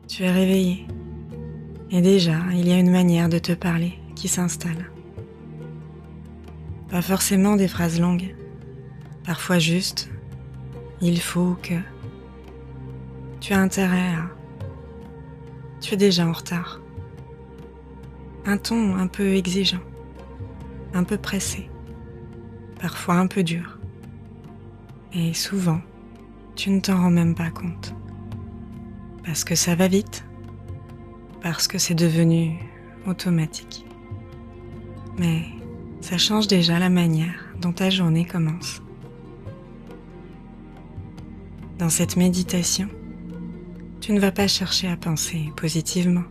Tu es réveillé. Et déjà, il y a une manière de te parler qui s'installe. Pas forcément des phrases longues. Parfois juste « il faut que ». Tu as intérêt à. Tu es déjà en retard. Un ton un peu exigeant, un peu pressé, parfois un peu dur. Et souvent, tu ne t'en rends même pas compte. Parce que ça va vite, parce que c'est devenu automatique. Mais ça change déjà la manière dont ta journée commence. Dans cette méditation, tu ne vas pas chercher à penser positivement.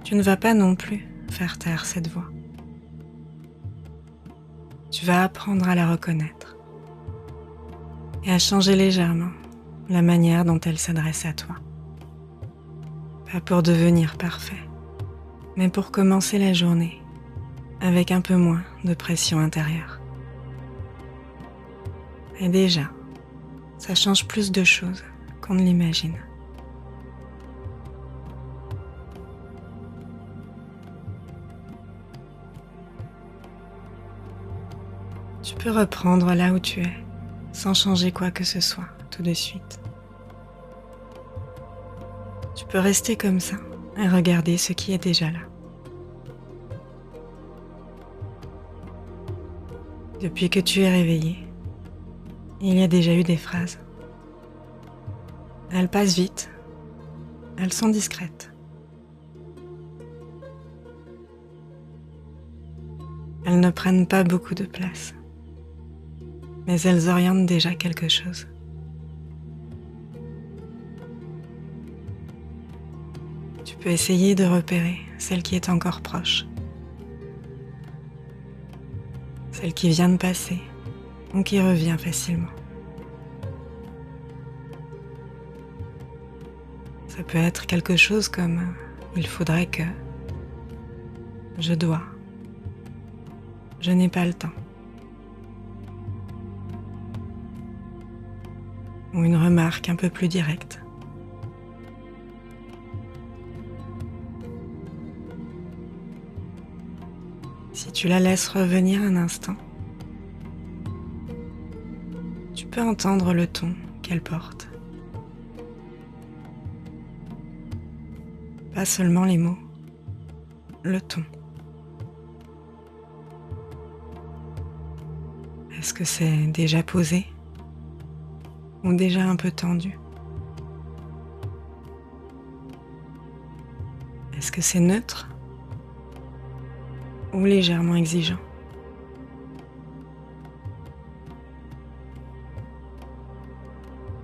Tu ne vas pas non plus faire taire cette voix. Tu vas apprendre à la reconnaître et à changer légèrement la manière dont elle s'adresse à toi. Pas pour devenir parfait, mais pour commencer la journée avec un peu moins de pression intérieure. Et déjà, ça change plus de choses qu'on ne l'imagine. Tu peux reprendre là où tu es, sans changer quoi que ce soit tout de suite. Tu peux rester comme ça et regarder ce qui est déjà là. Depuis que tu es réveillé, il y a déjà eu des phrases. Elles passent vite, elles sont discrètes. Elles ne prennent pas beaucoup de place, mais elles orientent déjà quelque chose. Tu peux essayer de repérer celle qui est encore proche, celle qui vient de passer ou qui revient facilement. Ça peut être quelque chose comme « il faudrait que »,« je dois »,« je n'ai pas le temps », ou une remarque un peu plus directe. Si tu la laisses revenir un instant, tu peux entendre le ton qu'elle porte. Pas seulement les mots, le ton. Est-ce que c'est déjà posé ou déjà un peu tendu? Est-ce que c'est neutre ou légèrement exigeant?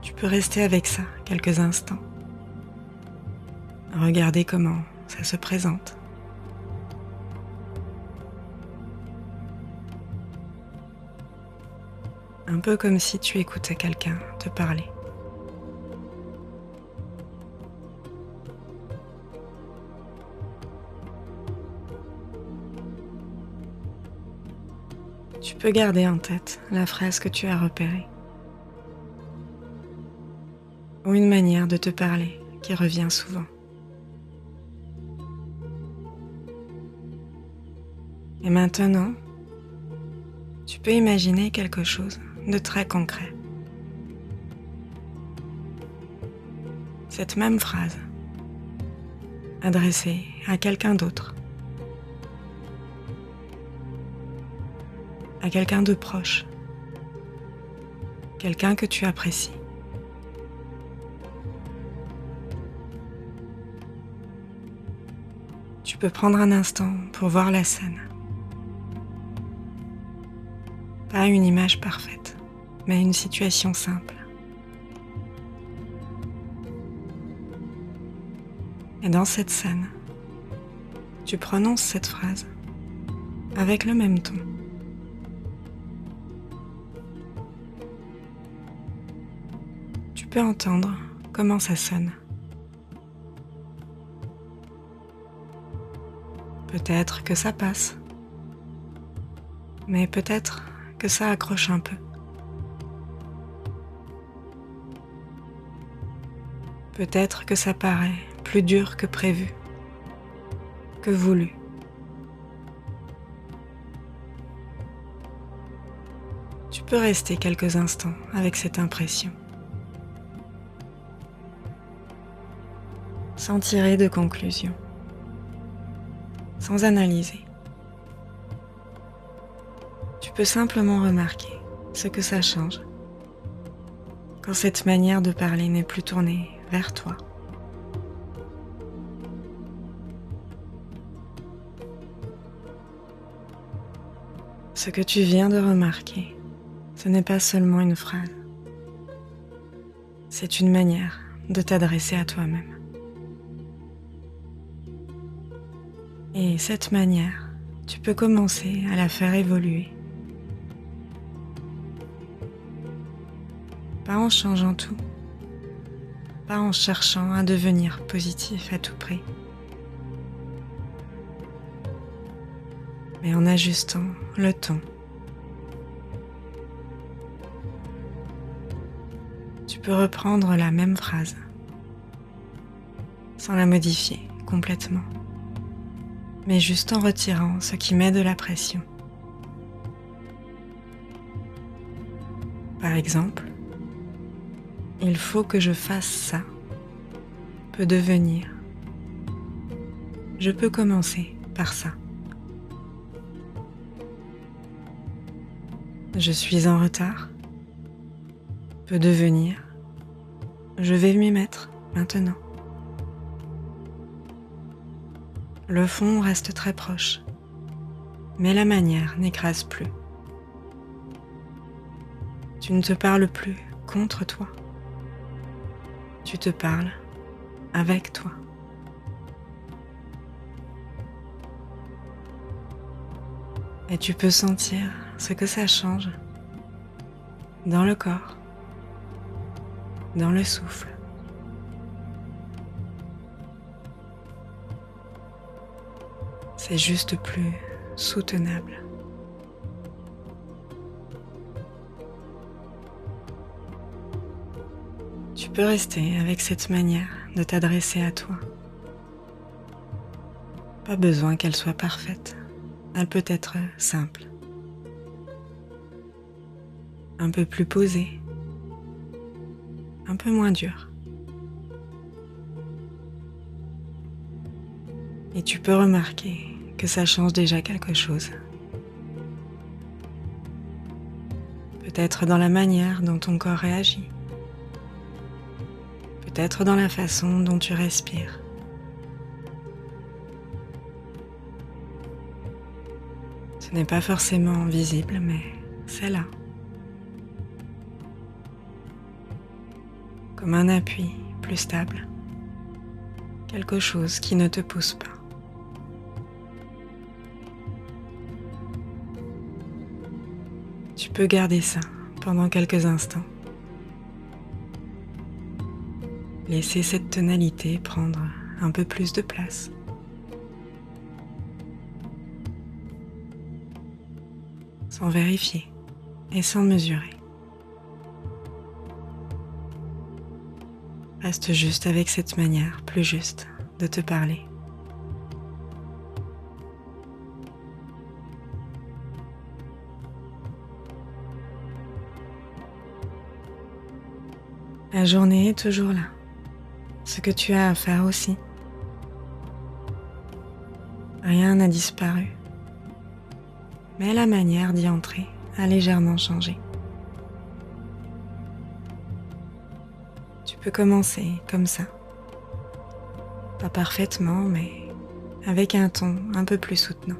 Tu peux rester avec ça quelques instants. Regardez comment ça se présente. Un peu comme si tu écoutais quelqu'un te parler. Tu peux garder en tête la phrase que tu as repérée, ou une manière de te parler qui revient souvent. Et maintenant, tu peux imaginer quelque chose de très concret. Cette même phrase, adressée à quelqu'un d'autre, à quelqu'un de proche, quelqu'un que tu apprécies. Tu peux prendre un instant pour voir la scène. Pas une image parfaite, mais une situation simple. Et dans cette scène, tu prononces cette phrase avec le même ton. Tu peux entendre comment ça sonne. Peut-être que ça passe, mais peut-être que ça accroche un peu. Peut-être que ça paraît plus dur que prévu, que voulu. Tu peux rester quelques instants avec cette impression, sans tirer de conclusion, sans analyser. Tu peux simplement remarquer ce que ça change quand cette manière de parler n'est plus tournée vers toi. Ce que tu viens de remarquer, ce n'est pas seulement une phrase, c'est une manière de t'adresser à toi-même. Et cette manière, tu peux commencer à la faire évoluer. Pas en changeant tout, pas en cherchant à devenir positif à tout prix, mais en ajustant le ton. Tu peux reprendre la même phrase, sans la modifier complètement, mais juste en retirant ce qui met de la pression. Par exemple, il faut que je fasse ça peut devenir je peux commencer par ça. Je suis en retard peut devenir je vais m'y mettre maintenant. Le fond reste très proche, mais la manière n'écrase plus. Tu ne te parles plus contre toi. Tu te parles avec toi. Et tu peux sentir ce que ça change dans le corps, dans le souffle. C'est juste plus soutenable. Tu peux rester avec cette manière de t'adresser à toi. Pas besoin qu'elle soit parfaite. Elle peut être simple. Un peu plus posée. Un peu moins dure. Et tu peux remarquer que ça change déjà quelque chose. Peut-être dans la manière dont ton corps réagit. Peut-être dans la façon dont tu respires. Ce n'est pas forcément visible, mais c'est là. Comme un appui plus stable. Quelque chose qui ne te pousse pas. Tu peux garder ça pendant quelques instants. Laisser cette tonalité prendre un peu plus de place. Sans vérifier et sans mesurer. Reste juste avec cette manière plus juste de te parler. La journée est toujours là. Ce que tu as à faire aussi. Rien n'a disparu. Mais la manière d'y entrer a légèrement changé. Tu peux commencer comme ça. Pas parfaitement, mais avec un ton un peu plus soutenant.